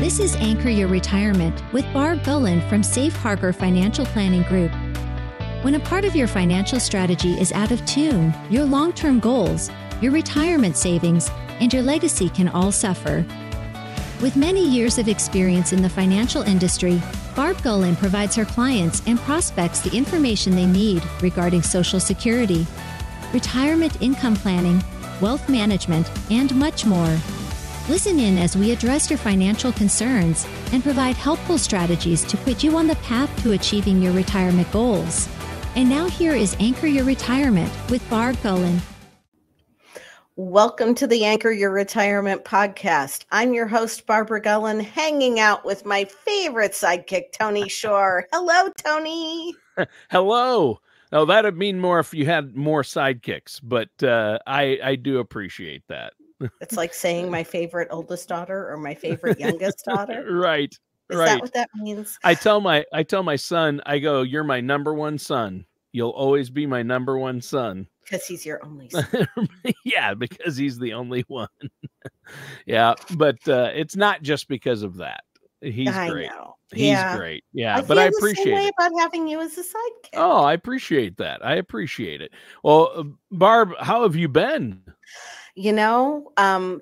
This is Anchor Your Retirement with Barb Gulin from Safe Harbor Financial Planning Group. When a part of your financial strategy is out of tune, your long-term goals, your retirement savings, and your legacy can all suffer. With many years of experience in the financial industry, Barb Gulin provides her clients and prospects the information they need regarding Social Security, retirement income planning, wealth management, and much more. Listen in as we address your financial concerns and provide helpful strategies to put you on the path to achieving your retirement goals. And now here is Anchor Your Retirement with Barb Gulin. Welcome to the Anchor Your Retirement podcast. I'm your host, Barbara Gulin, hanging out with my favorite sidekick, Tony Shore. Hello, Tony. Hello. Oh, that'd mean more if you had more sidekicks, but I do appreciate that. It's like saying my favorite oldest daughter or my favorite youngest daughter. Right. Is right. that what that means? I tell my son, I go, "You're my number one son. You'll always be my number one son." Because he's your only son. Yeah, because he's the only one. Yeah, but it's not just because of that. He's great. I know. He's great. Yeah, but I appreciate the same way it. about having you as a sidekick. Oh, I appreciate that. I appreciate it. Well, Barb, how have you been? You know,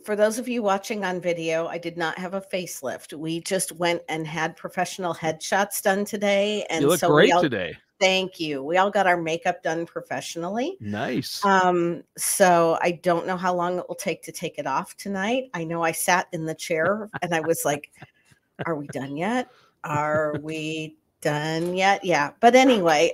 for those of you watching on video, I did not have a facelift. We just went and had professional headshots done today. And you look so great today. Thank you. We all got our makeup done professionally. Nice. So I don't know how long it will take to take it off tonight. I know I sat in the chair and I was like, are we done yet? Are we done yet? Yeah. But anyway,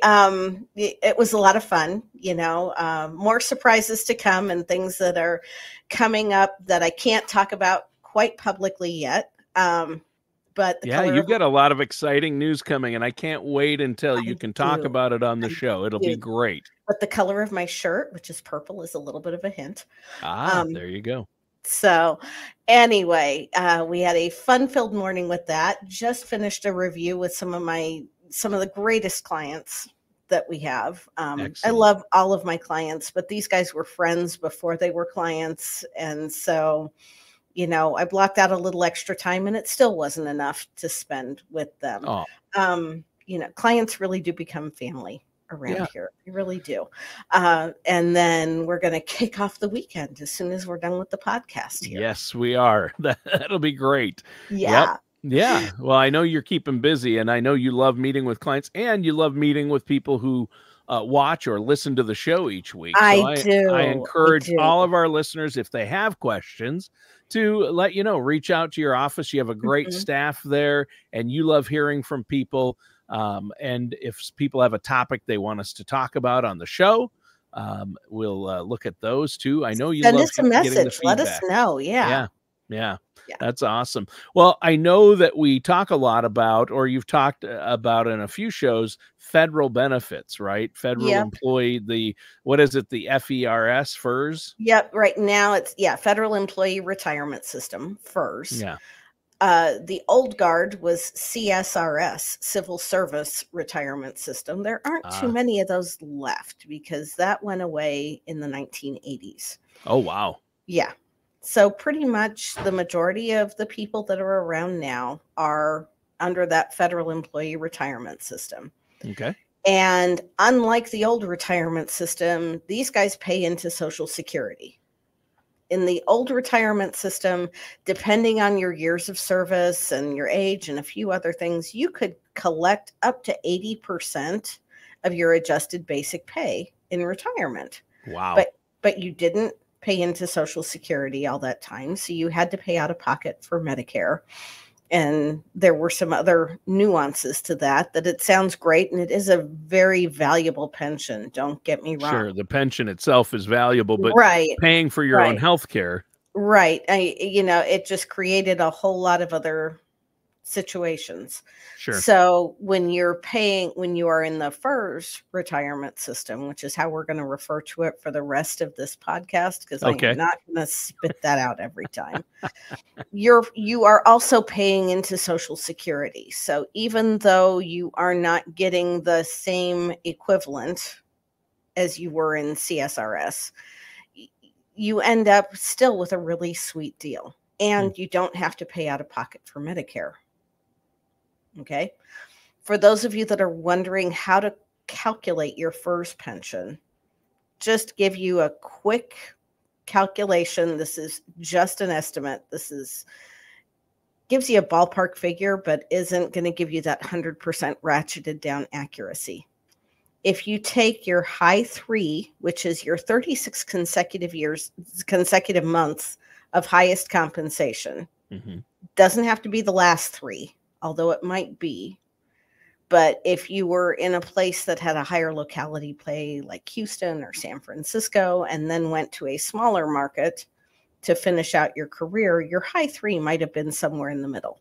it was a lot of fun, you know, more surprises to come and things that are coming up that I can't talk about quite publicly yet. But yeah, you've got a lot of exciting news coming, and I can't wait until you can talk about it on the show. It'll be great. But the color of my shirt, which is purple, is a little bit of a hint. There you go. So anyway, we had a fun-filled morning with that. Just finished a review with some of the greatest clients that we have. I love all of my clients, but these guys were friends before they were clients. And so, you know, I blocked out a little extra time and it still wasn't enough to spend with them. Oh. You know, clients really do become family around here. They really do. And then we're going to kick off the weekend as soon as we're done with the podcast here. Yes, we are. That'll be great. Yeah. Yep. Yeah. Well, I know you're keeping busy and I know you love meeting with clients and you love meeting with people who watch or listen to the show each week. So I do. I encourage all of our listeners, if they have questions, to let you know, reach out to your office. You have a great staff there and you love hearing from people. And if people have a topic they want us to talk about on the show, we'll look at those too. I know you send love us a message. Let us know. Yeah. That's awesome. Well, I know that we talk a lot about, or you've talked about in a few shows, federal benefits, right? Federal employee, what is it? The FERS, FERS? Yep. Right now it's, Federal Employee Retirement System, FERS. Yeah. The old guard was CSRS, Civil Service Retirement System. There aren't too many of those left because that went away in the 1980s. Oh, wow. Yeah. So pretty much the majority of the people that are around now are under that Federal Employee Retirement System. Okay. And unlike the old retirement system, these guys pay into Social Security. In the old retirement system, depending on your years of service and your age and a few other things, you could collect up to 80% of your adjusted basic pay in retirement. Wow. But you didn't pay into Social Security all that time. So you had to pay out of pocket for Medicare. And there were some other nuances to that it sounds great. And it is a very valuable pension. Don't get me wrong. Sure. The pension itself is valuable, but paying for your own health care. Right. It just created a whole lot of other situations. Sure. So when you are in the FERS retirement system, which is how we're going to refer to it for the rest of this podcast, because I'm not going to spit that out every time. You are also paying into Social Security. So even though you are not getting the same equivalent as you were in CSRS, you end up still with a really sweet deal. and you don't have to pay out of pocket for Medicare. Okay. For those of you that are wondering how to calculate your FERS pension, just give you a quick calculation. This is just an estimate. Gives you a ballpark figure, but isn't going to give you that 100% ratcheted down accuracy. If you take your high 3, which is your 36 consecutive months of highest compensation, doesn't have to be the last 3, although it might be. But if you were in a place that had a higher locality play like Houston or San Francisco, and then went to a smaller market to finish out your career, your high 3 might have been somewhere in the middle.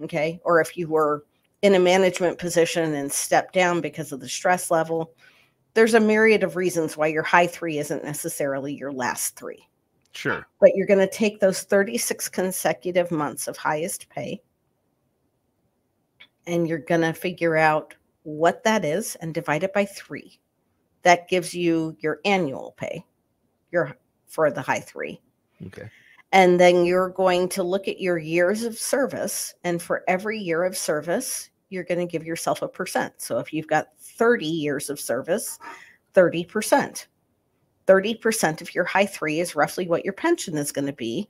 Okay. Or if you were in a management position and stepped down because of the stress level, there's a myriad of reasons why your high 3 isn't necessarily your last 3. Sure. But you're going to take those 36 consecutive months of highest pay, and you're going to figure out what that is and divide it by 3. That gives you your annual pay for the high 3. Okay. And then you're going to look at your years of service. And for every year of service, you're going to give yourself a percent. So if you've got 30 years of service, 30%. 30% of your high 3 is roughly what your pension is going to be,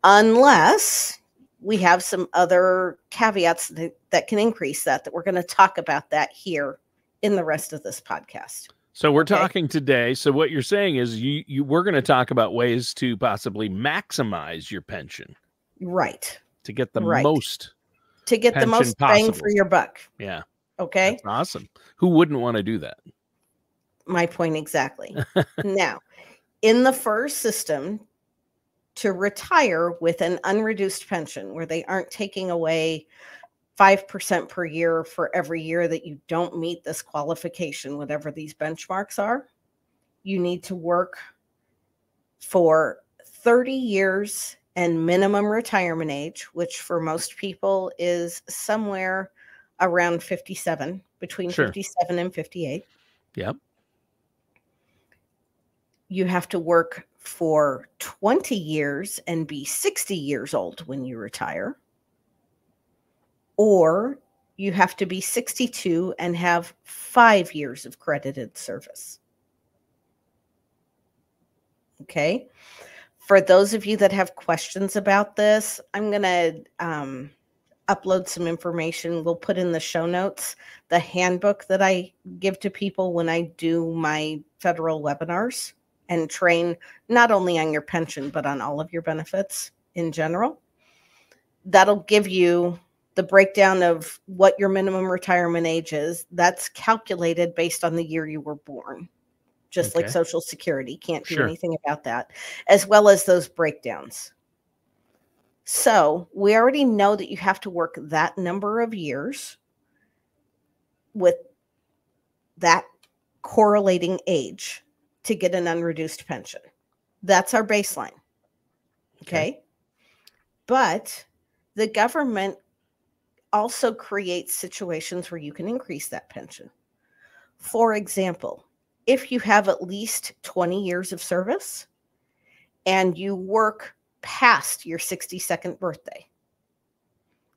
unless we have some other caveats that can increase that we're going to talk about that here in the rest of this podcast. So we're talking today. So what you're saying is we're going to talk about ways to possibly maximize your pension. Right. To get the most. To get the most bang for your buck. Yeah. Okay. That's awesome. Who wouldn't want to do that? My point exactly. Now, in the FERS system, to retire with an unreduced pension where they aren't taking away 5% per year for every year that you don't meet this qualification, whatever these benchmarks are, you need to work for 30 years and minimum retirement age, which for most people is somewhere around 57, between 57 and 58. Yep. You have to work for 20 years and be 60 years old when you retire. Or you have to be 62 and have 5 years of credited service. Okay. For those of you that have questions about this, I'm going to upload some information. We'll put in the show notes the handbook that I give to people when I do my federal webinars and train not only on your pension, but on all of your benefits in general. That'll give you the breakdown of what your minimum retirement age is. That's calculated based on the year you were born, just like Social Security. Can't do anything about that, as well as those breakdowns. So we already know that you have to work that number of years with that correlating age to get an unreduced pension. That's our baseline. Okay. But the government also creates situations where you can increase that pension. For example, if you have at least 20 years of service and you work past your 62nd birthday,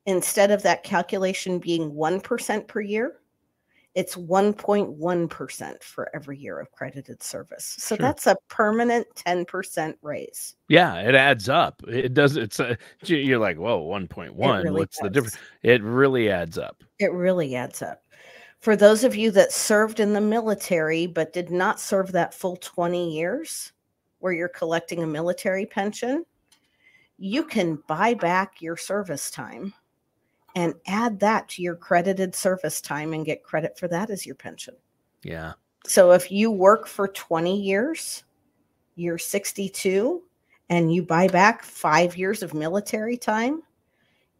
instead of that calculation being 1% per year, it's 1.1% for every year of credited service. So that's a permanent 10% raise. Yeah, it adds up. It does. You're like, whoa, 1.1. Really What's the difference? It really adds up. It really adds up. For those of you that served in the military but did not serve that full 20 years where you're collecting a military pension, you can buy back your service time and add that to your credited service time and get credit for that as your pension. Yeah. So if you work for 20 years, you're 62, and you buy back 5 years of military time,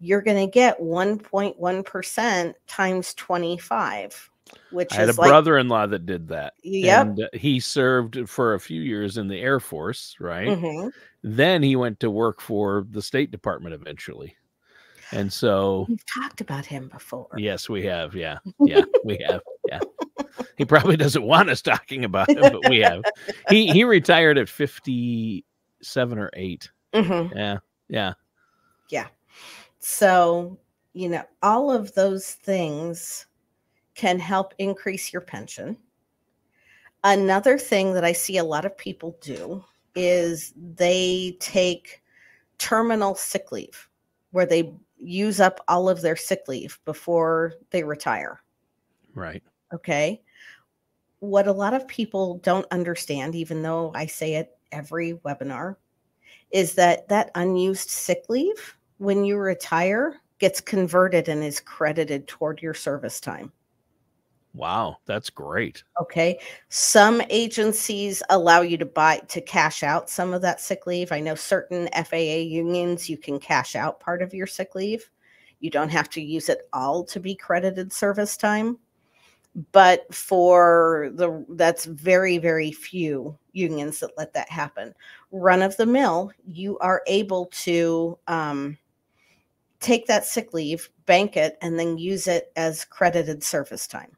you're going to get 1.1% times 25, which is I had a brother-in-law that did that. Yep. And he served for a few years in the Air Force, right? Then he went to work for the State Department eventually. And so we've talked about him before. Yes, we have. Yeah. Yeah, we have. Yeah. He probably doesn't want us talking about him, but we have. He retired at 57 or 8. Yeah. Yeah. Yeah. So, all of those things can help increase your pension. Another thing that I see a lot of people do is they take terminal sick leave, where they use up all of their sick leave before they retire. Right. Okay. What a lot of people don't understand, even though I say it every webinar, is that unused sick leave, when you retire, gets converted and is credited toward your service time. Wow, that's great. Okay. Some agencies allow you to cash out some of that sick leave. I know certain FAA unions, you can cash out part of your sick leave. You don't have to use it all to be credited service time. But that's very, very few unions that let that happen. Run of the mill, you are able to take that sick leave, bank it, and then use it as credited service time.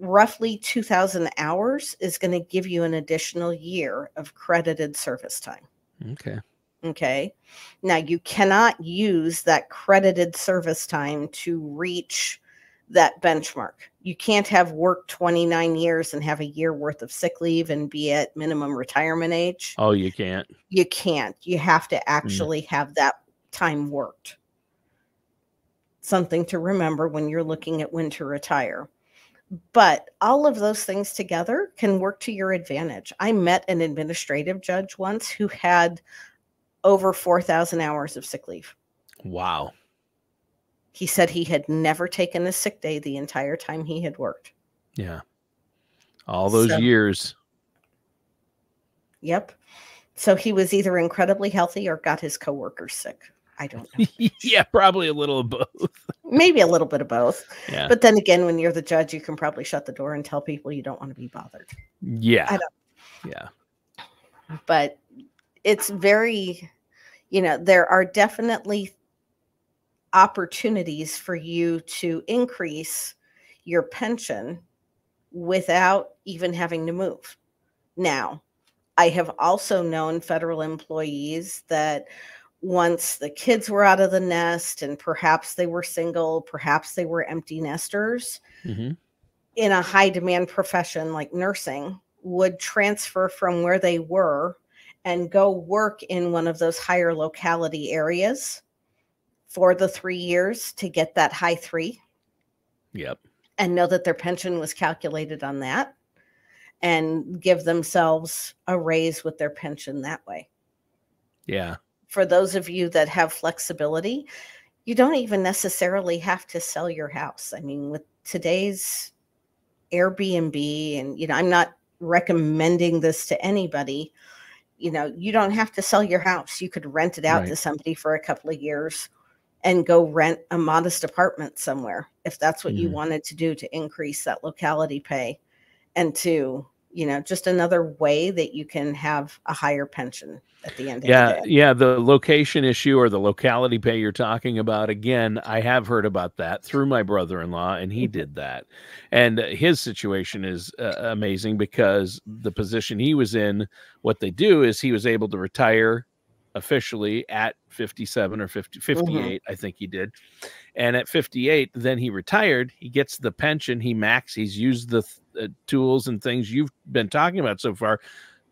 Roughly 2,000 hours is going to give you an additional year of credited service time. Okay. Okay. Now, you cannot use that credited service time to reach that benchmark. You can't have worked 29 years and have a year worth of sick leave and be at minimum retirement age. Oh, you can't? You can't. You have to actually have that time worked. Something to remember when you're looking at when to retire. But all of those things together can work to your advantage. I met an administrative judge once who had over 4,000 hours of sick leave. Wow. He said he had never taken a sick day the entire time he had worked. Yeah. All those years. Yep. So he was either incredibly healthy or got his coworkers sick. I don't know. Yeah, probably a little of both. Maybe a little bit of both. Yeah. But then again, when you're the judge, you can probably shut the door and tell people you don't want to be bothered. Yeah. Yeah. But it's very, there are definitely opportunities for you to increase your pension without even having to move. Now, I have also known federal employees that once the kids were out of the nest and perhaps they were single, perhaps they were empty nesters, in a high demand profession like nursing, would transfer from where they were and go work in one of those higher locality areas for the 3 years to get that high 3. Yep. And know that their pension was calculated on that and give themselves a raise with their pension that way. Yeah. For those of you that have flexibility, you don't even necessarily have to sell your house. I mean, with today's Airbnb, and, I'm not recommending this to anybody, you don't have to sell your house. You could rent it out to somebody for a couple of years and go rent a modest apartment somewhere if that's what you wanted to do to increase that locality pay and to, just another way that you can have a higher pension at the end of the day. Yeah. The location issue or the locality pay you're talking about, again, I have heard about that through my brother-in-law, and he did that. And his situation is amazing because the position he was in, what they do is he was able to retire officially at 57 or 58, I think he did. And at 58, then he retired. He gets the pension. He's used the tools and things you've been talking about so far,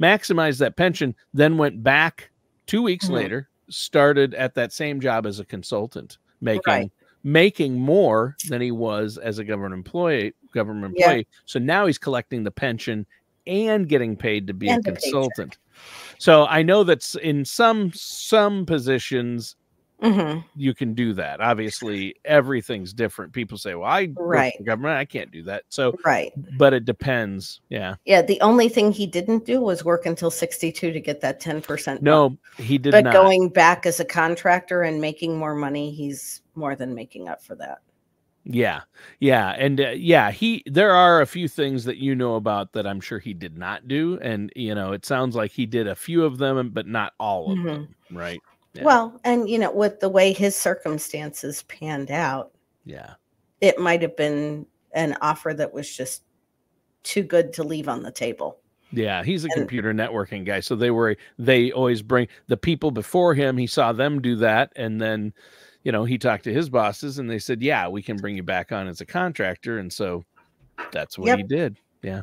maximized that pension, then went back 2 weeks later, started at that same job as a consultant, making more than he was as a government employee. So now he's collecting the pension and getting paid to be a consultant. So I know that's in some positions you can do that. Obviously, everything's different. People say, "Well, I work for government, I can't do that." So, but it depends. Yeah. The only thing he didn't do was work until 62 to get that 10%. No, he did not. But going back as a contractor and making more money, he's more than making up for that. Yeah. And there are a few things that about that I'm sure he did not do. And, it sounds like he did a few of them, but not all of them. Right. Yeah. Well, and, with the way his circumstances panned out, it might have been an offer that was just too good to leave on the table. Yeah, he's a computer networking guy. So they always bring the people before him. He saw them do that. And then, he talked to his bosses and they said, yeah, we can bring you back on as a contractor. And so that's what he did. Yeah.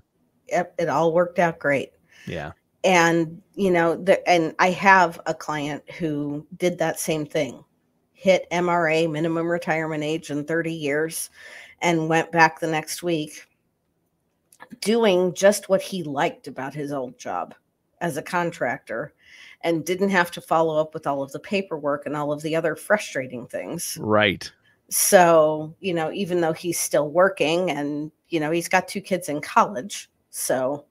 Yep. It all worked out great. Yeah. And, and I have a client who did that same thing, hit MRA, minimum retirement age, in 30 years, and went back the next week doing just what he liked about his old job as a contractor, and didn't have to follow up with all of the paperwork and all of the other frustrating things. Right. So, even though he's still working and, he's got 2 kids in college, so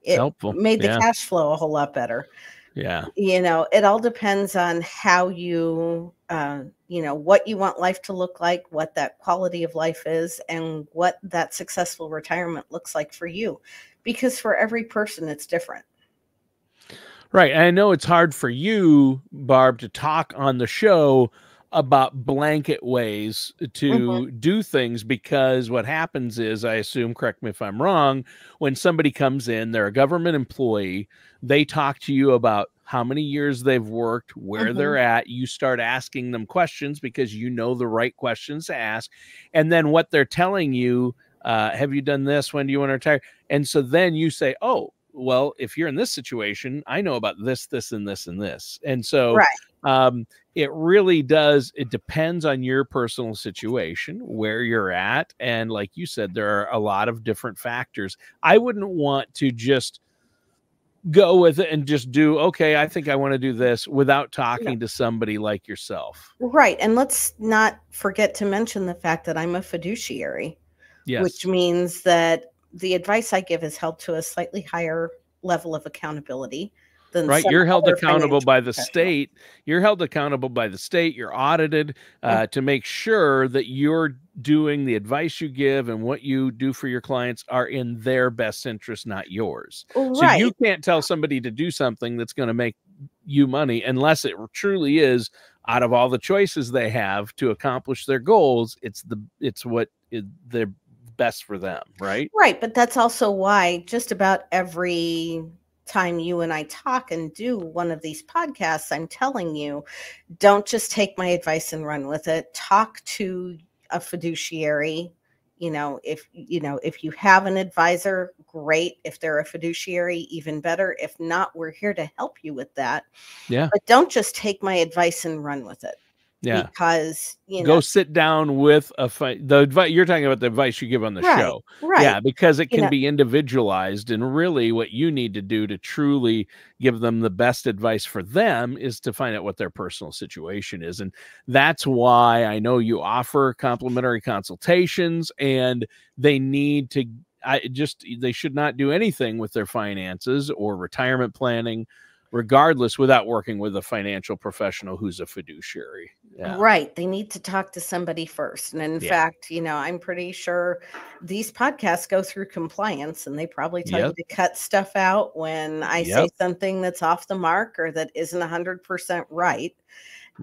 it helpful. Made the cash flow a whole lot better. Yeah. It all depends on how you, what you want life to look like, what that quality of life is, and what that successful retirement looks like for you. Because for every person, it's different. Right. And I know it's hard for you, Barb, to talk on the show about blanket ways to do things, because what happens is, I assume, correct me if I'm wrong, when somebody comes in, they're a government employee, they talk to you about how many years they've worked, where they're at. You start asking them questions because you know the right questions to ask. And then what they're telling you, have you done this? When do you want to retire? And so then you say, oh, well, if you're in this situation, I know about this, this, and this, and this. And so it really does. It depends on your personal situation, where you're at. And like you said, there are a lot of different factors. I wouldn't want to just go with it and just do, okay, I think I want to do this, without talking to somebody like yourself. Right. And let's not forget to mention the fact that I'm a fiduciary, which means that the advice I give is held to a slightly higher level of accountability than You're held accountable by the state. You're held accountable by the state. You're audited to make sure that you're doing the advice you give and what you do for your clients are in their best interest, not yours. So you can't tell somebody to do something that's going to make you money unless it truly is, out of all the choices they have to accomplish their goals, it's what they're best for them, right? Right. But that's also why just about every time you and I talk and do one of these podcasts, I'm telling you, don't just take my advice and run with it. Talk to a fiduciary. If you have an advisor, great. If they're a fiduciary, even better. If not, we're here to help you with that. Yeah. But don't just take my advice and run with it. Yeah. Because, go sit down with the advice. You're talking about the advice you give on the show. Right. Yeah. Because it can be individualized, and really what you need to do to truly give them the best advice for them is to find out what their personal situation is. And that's why I know you offer complimentary consultations, and they need to, they should not do anything with their finances or retirement planning, regardless, without working with a financial professional who's a fiduciary. Yeah. Right. They need to talk to somebody first. And in fact, I'm pretty sure these podcasts go through compliance, and they probably tell you to cut stuff out when I say something that's off the mark or that isn't 100% right.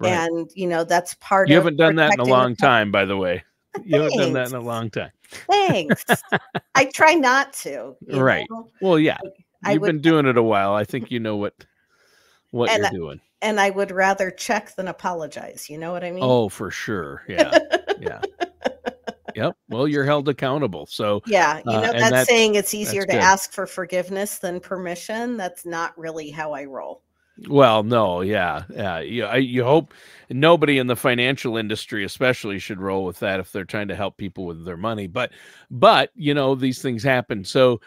And, that's part of. You haven't done that in a long time, by the way. You haven't done that in a long time. Thanks. I try not to. Right. Well, yeah. You've been doing it a while. I think you know what you're doing. And I would rather check than apologize. You know what I mean? Oh, for sure. Yeah. Yeah. Yep. Well, you're held accountable. So yeah, that saying, it's easier to ask for forgiveness than permission. That's not really how I roll. Well, no. Yeah. Yeah. You hope nobody in the financial industry especially should roll with that if they're trying to help people with their money. But these things happen. So,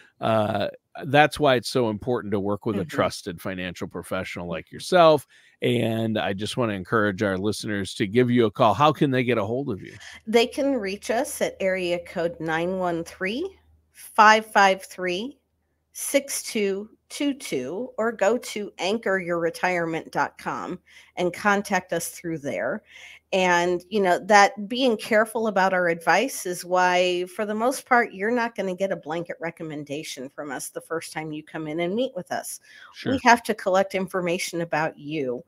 that's why it's so important to work with a trusted financial professional like yourself. And I just want to encourage our listeners to give you a call. How can they get a hold of you? They can reach us at area code 913-553-6222, or go to anchoryourretirement.com and contact us through there. And, that being careful about our advice is why, for the most part, you're not going to get a blanket recommendation from us the first time you come in and meet with us. Sure. We have to collect information about you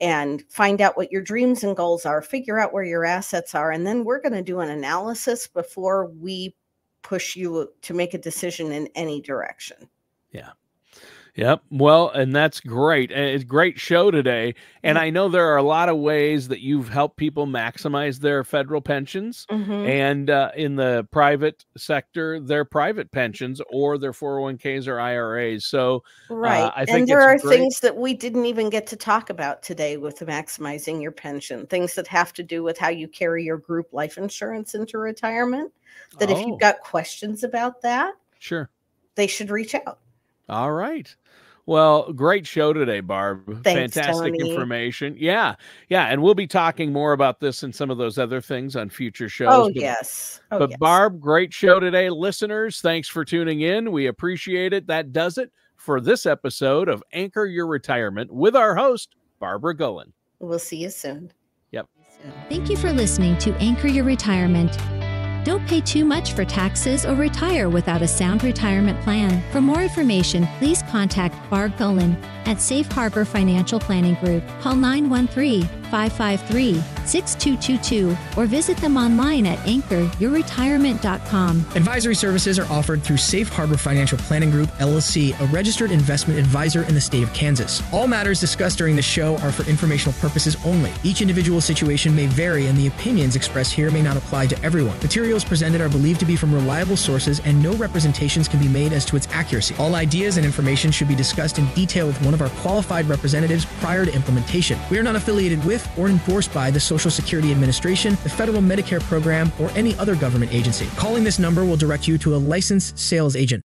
and find out what your dreams and goals are, figure out where your assets are, and then we're going to do an analysis before we push you to make a decision in any direction. Yeah. Yep. Well, and that's great. It's a great show today. And I know there are a lot of ways that you've helped people maximize their federal pensions and in the private sector, their private pensions or their 401ks or IRAs. So Right. I think And there are it's great. things that we didn't even get to talk about today with maximizing your pension, things that have to do with how you carry your group life insurance into retirement, that if you've got questions about that, Sure. they should reach out. All right. Well, great show today, Barb. Thanks, Fantastic Tony. information. Yeah. Yeah. And we'll be talking more about this and some of those other things on future shows. Oh, yes. Oh, But yes. Barb, great show today. Listeners, thanks for tuning in. We appreciate it. That does it for this episode of Anchor Your Retirement with our host, Barbara Gulin. We'll see you soon. Yep. Thank you for listening to Anchor Your Retirement. Don't pay too much for taxes or retire without a sound retirement plan. For more information, please contact Barb Gulin at Safe Harbor Financial Planning Group. Call 913-553-6222 or visit them online at anchoryourretirement.com. Advisory services are offered through Safe Harbor Financial Planning Group, LLC, a registered investment advisor in the state of Kansas. All matters discussed during the show are for informational purposes only. Each individual situation may vary, and the opinions expressed here may not apply to everyone. Materials presented are believed to be from reliable sources, and no representations can be made as to its accuracy. All ideas and information should be discussed in detail with one of our qualified representatives prior to implementation. We are not affiliated with or endorsed by the Social Security Administration, the Federal Medicare Program, or any other government agency. Calling this number will direct you to a licensed sales agent.